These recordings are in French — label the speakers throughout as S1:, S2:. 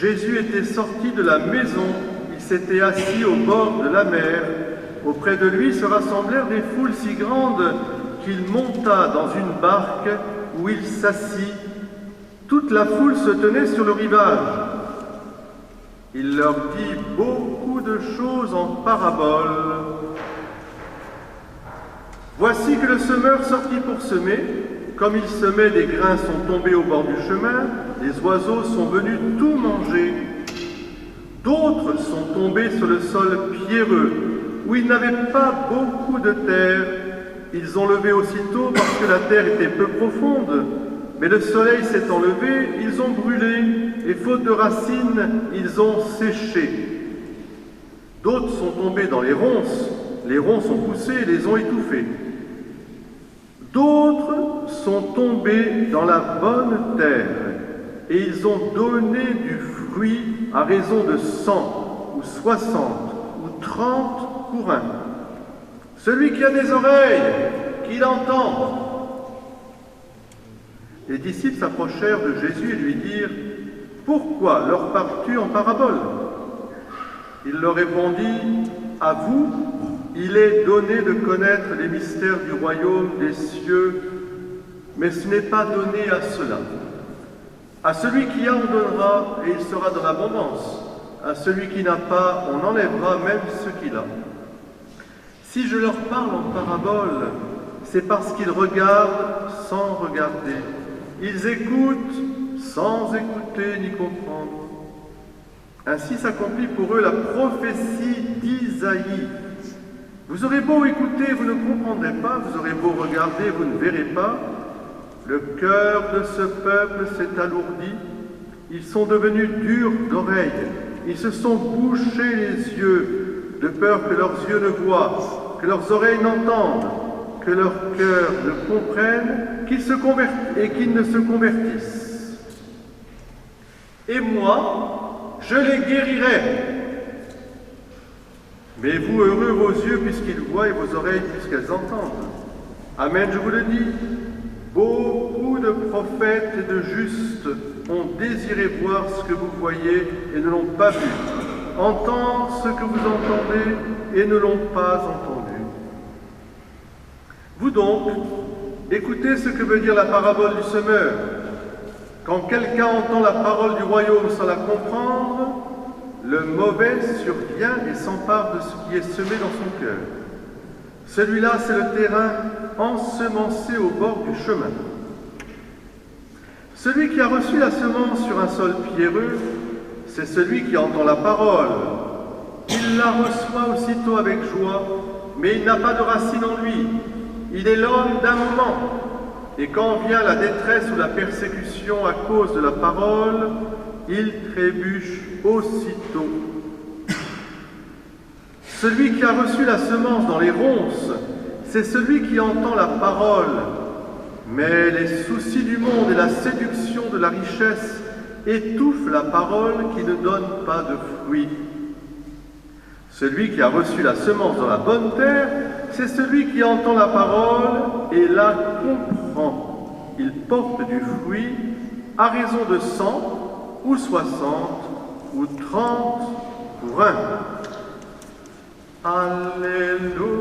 S1: Jésus était sorti de la maison, il s'était assis au bord de la mer. Auprès de lui se rassemblèrent des foules si grandes qu'il monta dans une barque où il s'assit. Toute la foule se tenait sur le rivage. Il leur dit beaucoup de choses en paraboles. Voici que le semeur sortit pour semer. Comme il semait, des grains sont tombés au bord du chemin, les oiseaux sont venus tout manger. D'autres sont tombés sur le sol pierreux, où il n'avait pas beaucoup de terre. Ils ont levé aussitôt parce que la terre était peu profonde, mais le soleil s'étant levé, ils ont brûlé, et faute de racines, ils ont séché. D'autres sont tombés dans les ronces ont poussé et les ont étouffés. D'autres sont tombés dans la bonne terre, et ils ont donné du fruit à raison de 100 ou 60 ou 30 pour un. Celui qui a des oreilles, qu'il entende. Les disciples s'approchèrent de Jésus et lui dirent « Pourquoi leur parles-tu en parabole ?» Il leur répondit « À vous, il est donné de connaître les mystères du royaume des cieux, mais ce n'est pas donné à cela. À celui qui a, on donnera, et il sera dans l'abondance. À celui qui n'a pas, on enlèvera même ce qu'il a. Si je leur parle en parabole, c'est parce qu'ils regardent sans regarder. Ils écoutent sans écouter ni comprendre. Ainsi s'accomplit pour eux la prophétie d'Isaïe. Vous aurez beau écouter, vous ne comprendrez pas, vous aurez beau regarder, vous ne verrez pas. Le cœur de ce peuple s'est alourdi, ils sont devenus durs d'oreille, ils se sont bouchés les yeux, de peur que leurs yeux ne voient, que leurs oreilles n'entendent, que leur cœur ne comprenne, qu'ils ne se convertissent. Et moi, je les guérirai. Mais vous, heureux vos yeux puisqu'ils voient et vos oreilles puisqu'elles entendent. Amen, je vous le dis. Beaucoup de prophètes et de justes ont désiré voir ce que vous voyez et ne l'ont pas vu, entendre ce que vous entendez et ne l'ont pas entendu. Vous donc, écoutez ce que veut dire la parabole du semeur. Quand quelqu'un entend la parole du royaume sans la comprendre, le mauvais survient et s'empare de ce qui est semé dans son cœur. Celui-là, c'est le terrain ensemencé au bord du chemin. Celui qui a reçu la semence sur un sol pierreux, c'est celui qui entend la parole. Il la reçoit aussitôt avec joie, mais il n'a pas de racine en lui. Il est l'homme d'un moment. Et quand vient la détresse ou la persécution à cause de la parole, il trébuche aussitôt. Celui qui a reçu la semence dans les ronces, c'est celui qui entend la parole, mais les soucis du monde et la séduction de la richesse étouffent la parole qui ne donne pas de fruits. Celui qui a reçu la semence dans la bonne terre, c'est celui qui entend la parole et la comprend. Il porte du fruit à raison de 100 ou 60 ou 30 pour un. Alléluia.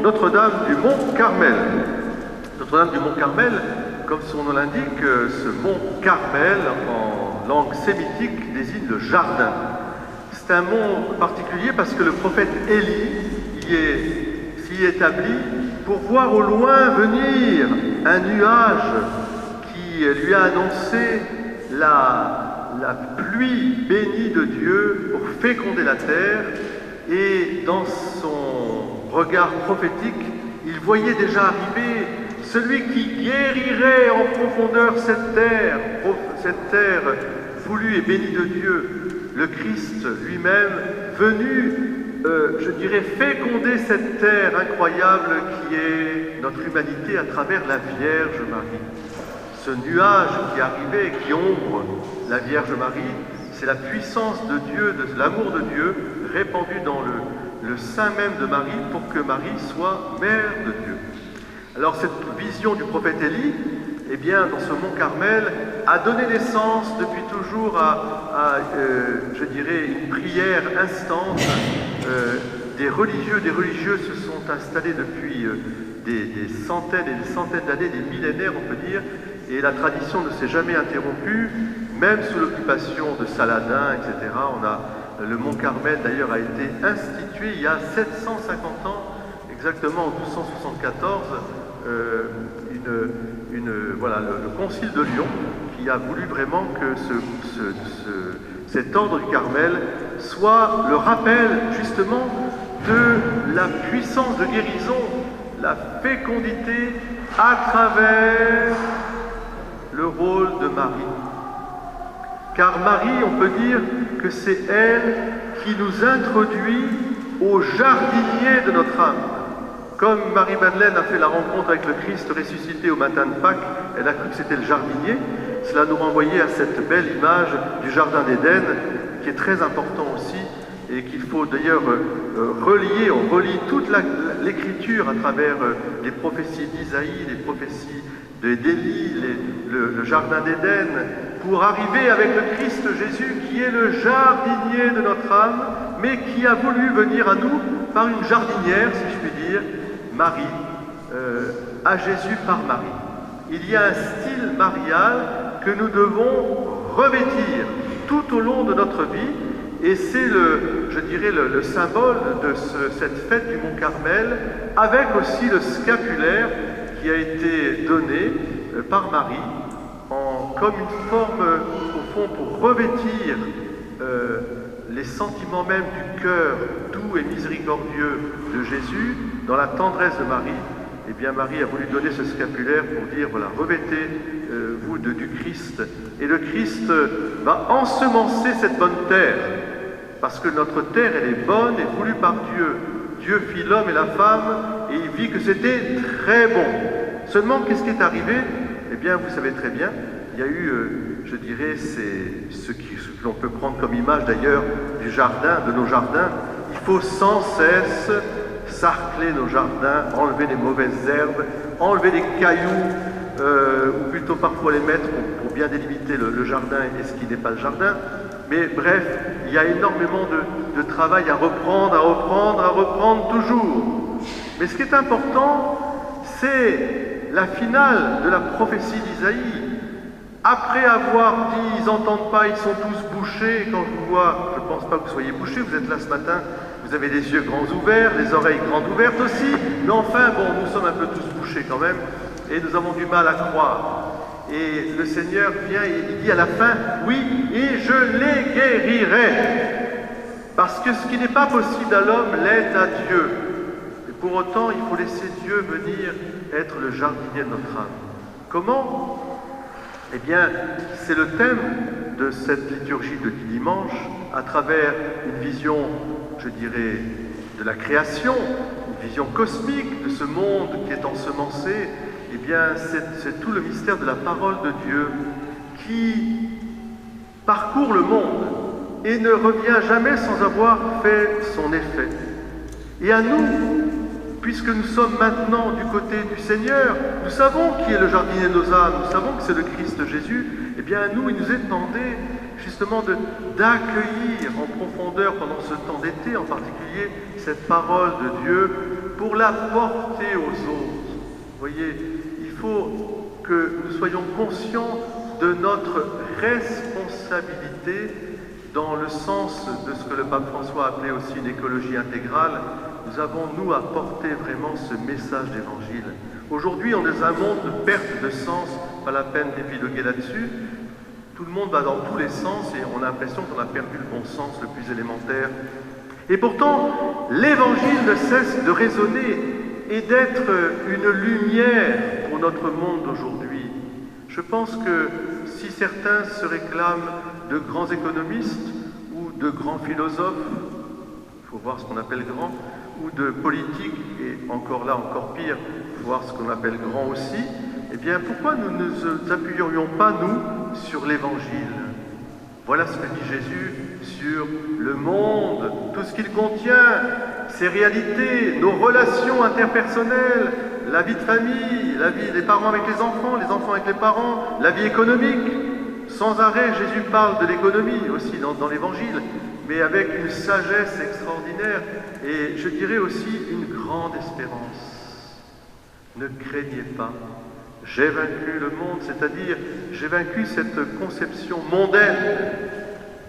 S1: Notre-Dame du Mont-Carmel. Notre-Dame du Mont-Carmel, comme son nom l'indique, ce mont Carmel, en langue sémitique, désigne le jardin. C'est un mont particulier parce que le prophète Élie s'y établit pour voir au loin venir un nuage qui lui a annoncé la pluie bénie de Dieu pour féconder la terre. Et dans son regard prophétique, il voyait déjà arriver celui qui guérirait en profondeur cette terre voulue et bénie de Dieu, le Christ lui-même, venu, je dirais, féconder cette terre incroyable qui est notre humanité à travers la Vierge Marie. Ce nuage qui arrivait et qui ombre la Vierge Marie, c'est la puissance de Dieu, de l'amour de Dieu répandu dans le sein même de Marie pour que Marie soit mère de Dieu. Alors cette vision du prophète Élie, eh bien, dans ce mont Carmel, a donné naissance depuis toujours à je dirais, une prière instante. Des religieux, des religieuses se sont installés depuis des centaines et des centaines d'années, des millénaires on peut dire, et la tradition ne s'est jamais interrompue, même sous l'occupation de Saladin, etc. Le mont Carmel d'ailleurs a été institué il y a 750 ans, exactement en 1274, voilà, le concile de Lyon qui a voulu vraiment que cet ordre du Carmel soit le rappel justement de la puissance de guérison, la fécondité à travers le rôle de Marie. Car Marie, on peut dire que c'est elle qui nous introduit au jardinier de notre âme. Comme Marie-Madeleine a fait la rencontre avec le Christ ressuscité au matin de Pâques, elle a cru que c'était le jardinier. Cela nous renvoyait à cette belle image du jardin d'Éden, qui est très important aussi, et qu'il faut d'ailleurs relier. On relie toute l'écriture à travers les prophéties d'Isaïe, les prophéties d'Élie, le jardin d'Éden, pour arriver avec le Christ Jésus, qui est le jardinier de notre âme, mais qui a voulu venir à nous par une jardinière, si je puis dire, Marie, à Jésus par Marie. Il y a un style marial que nous devons revêtir tout au long de notre vie, et c'est je dirais, le symbole de cette fête du Mont Carmel, avec aussi le scapulaire qui a été donné par Marie, comme une forme, au fond, pour revêtir les sentiments même du cœur doux et miséricordieux de Jésus, dans la tendresse de Marie. Eh bien, Marie a voulu donner ce scapulaire pour dire, voilà, revêtez-vous du Christ. Et le Christ va ensemencer cette bonne terre, parce que notre terre, elle est bonne et voulue par Dieu. Dieu fit l'homme et la femme, et il vit que c'était très bon. Seulement, qu'est-ce qui est arrivé? Eh bien, vous savez très bien, il y a eu, je dirais, ce que l'on peut prendre comme image d'ailleurs du jardin, de nos jardins. Il faut sans cesse sarcler nos jardins, enlever les mauvaises herbes, enlever les cailloux, ou plutôt parfois les mettre pour bien délimiter le jardin et ce qui n'est pas le jardin. Mais bref, il y a énormément de travail à reprendre toujours. Mais ce qui est important, c'est la finale de la prophétie d'Isaïe. Après avoir dit, ils n'entendent pas, ils sont tous bouchés. Quand je vous vois, je ne pense pas que vous soyez bouchés, vous êtes là ce matin, vous avez les yeux grands ouverts, les oreilles grandes ouvertes aussi. Mais enfin, bon, nous sommes un peu tous bouchés quand même, et nous avons du mal à croire. Et le Seigneur vient et il dit à la fin, oui, et je les guérirai. Parce que ce qui n'est pas possible à l'homme l'est à Dieu. Et pour autant, il faut laisser Dieu venir être le jardinier de notre âme. Comment? Eh bien, c'est le thème de cette liturgie de dimanche, à travers une vision, je dirais, de la création, une vision cosmique de ce monde qui est ensemencé. Eh bien, c'est tout le mystère de la parole de Dieu qui parcourt le monde et ne revient jamais sans avoir fait son effet. Et à nous, puisque nous sommes maintenant du côté du Seigneur, nous savons qui est le jardinier de nos âmes, nous savons que c'est le Christ Jésus, eh bien à nous, il nous est demandé justement d'accueillir en profondeur pendant ce temps d'été en particulier cette parole de Dieu pour la porter aux autres. Vous voyez, il faut que nous soyons conscients de notre responsabilité dans le sens de ce que le pape François a appelé aussi une écologie intégrale. Nous nous avons, nous, à porter vraiment ce message d'évangile? Aujourd'hui, on est dans un monde de perte de sens, pas la peine d'épiloguer là-dessus. Tout le monde va dans tous les sens et on a l'impression qu'on a perdu le bon sens le plus élémentaire. Et pourtant, l'évangile ne cesse de résonner et d'être une lumière pour notre monde d'aujourd'hui. Je pense que si certains se réclament de grands économistes ou de grands philosophes, il faut voir ce qu'on appelle grand, ou de politiques, et encore là, encore pire, il faut voir ce qu'on appelle grand aussi, eh bien, pourquoi nous ne nous appuyerions pas, nous, sur l'Évangile? Voilà ce que dit Jésus sur le monde, tout ce qu'il contient, ses réalités, nos relations interpersonnelles, la vie de famille, la vie des parents avec les enfants avec les parents, la vie économique. Sans arrêt, Jésus parle de l'économie aussi dans l'Évangile, mais avec une sagesse extraordinaire et je dirais aussi une grande espérance. Ne craignez pas, j'ai vaincu le monde, c'est-à-dire j'ai vaincu cette conception mondaine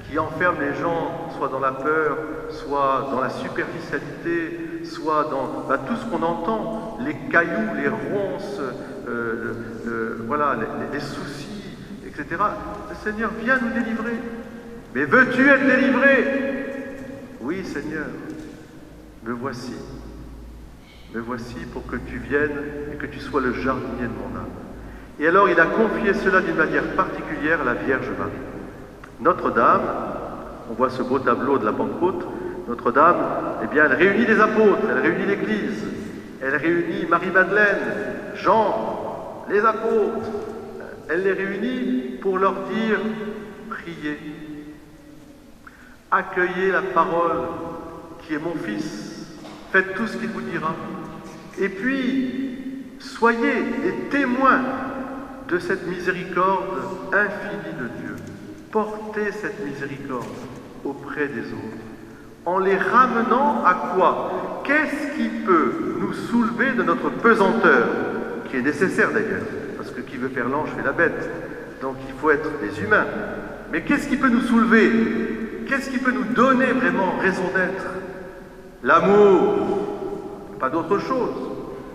S1: qui enferme les gens soit dans la peur, soit dans la superficialité, soit dans tout ce qu'on entend, les cailloux, les ronces, voilà, les soucis, etc. Le Seigneur vient nous délivrer. Mais veux-tu être délivré? Oui, Seigneur, me voici. Me voici pour que tu viennes et que tu sois le jardinier de mon âme. Et alors il a confié cela d'une manière particulière à la Vierge Marie. Notre-Dame, on voit ce beau tableau de la Pentecôte, Notre-Dame, eh bien, elle réunit les apôtres, elle réunit l'Église, elle réunit Marie-Madeleine, Jean, les apôtres, elle les réunit pour leur dire « Priez, accueillez la parole qui est mon Fils, faites tout ce qu'il vous dira, et puis soyez les témoins de cette miséricorde infinie de Dieu. Portez cette miséricorde auprès des autres, en les ramenant à quoi? Qu'est-ce qui peut nous soulever de notre pesanteur, qui est nécessaire d'ailleurs, parce que qui veut faire l'ange fait la bête, donc il faut être des humains. Mais qu'est-ce qui peut nous soulever? Qu'est-ce qui peut nous donner vraiment raison d'être? L'amour. Il n'y a pas d'autre chose.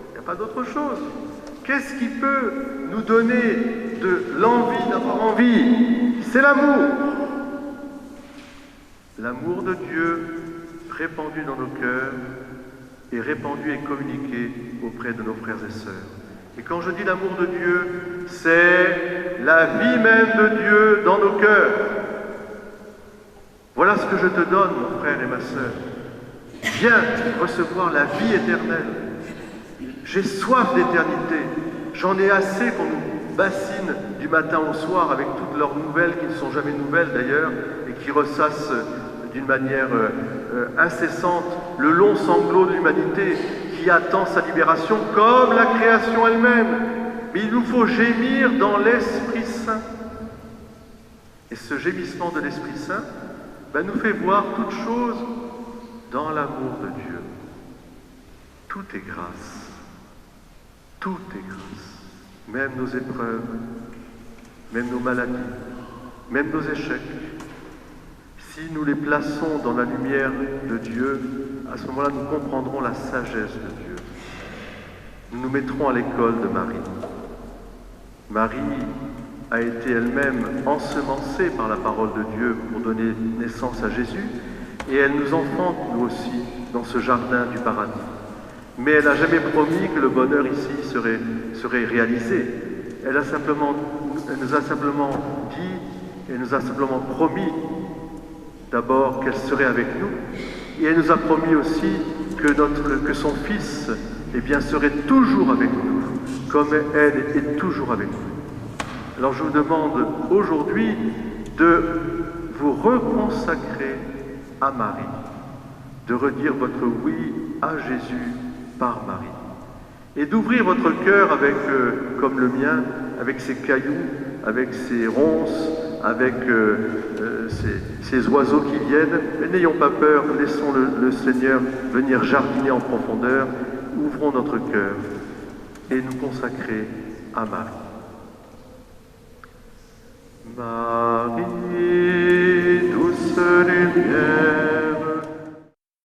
S1: Il n'y a pas d'autre chose. Qu'est-ce qui peut nous donner de l'envie d'avoir envie? C'est l'amour. L'amour de Dieu répandu dans nos cœurs et répandu et communiqué auprès de nos frères et sœurs. Et quand je dis l'amour de Dieu, c'est la vie même de Dieu dans nos cœurs. Voilà ce que je te donne, mon frère et ma sœur. Viens recevoir la vie éternelle. J'ai soif d'éternité. J'en ai assez qu'on nous bassine du matin au soir avec toutes leurs nouvelles, qui ne sont jamais nouvelles d'ailleurs, et qui ressassent d'une manière incessante le long sanglot de l'humanité qui attend sa libération comme la création elle-même. Mais il nous faut gémir dans l'Esprit Saint. Et ce gémissement de l'Esprit Saint nous fait voir toute chose dans l'amour de Dieu. Tout est grâce. Tout est grâce. Même nos épreuves, même nos maladies, même nos échecs. Si nous les plaçons dans la lumière de Dieu, à ce moment-là, nous comprendrons la sagesse de Dieu. Nous nous mettrons à l'école de Marie. Marie a été elle-même ensemencée par la parole de Dieu pour donner naissance à Jésus, et elle nous enfante, nous aussi, dans ce jardin du paradis. Mais elle n'a jamais promis que le bonheur ici serait réalisé. Elle nous a simplement dit, elle nous a simplement promis d'abord qu'elle serait avec nous, et elle nous a promis aussi que son Fils serait toujours avec nous, comme elle est toujours avec nous. Alors je vous demande aujourd'hui de vous reconsacrer à Marie, de redire votre oui à Jésus par Marie, et d'ouvrir votre cœur avec, comme le mien, avec ses cailloux, avec ses ronces, avec ces oiseaux qui viennent. Mais n'ayons pas peur, laissons le Seigneur venir jardiner en profondeur, ouvrons notre cœur et nous consacrer à Marie. Marie.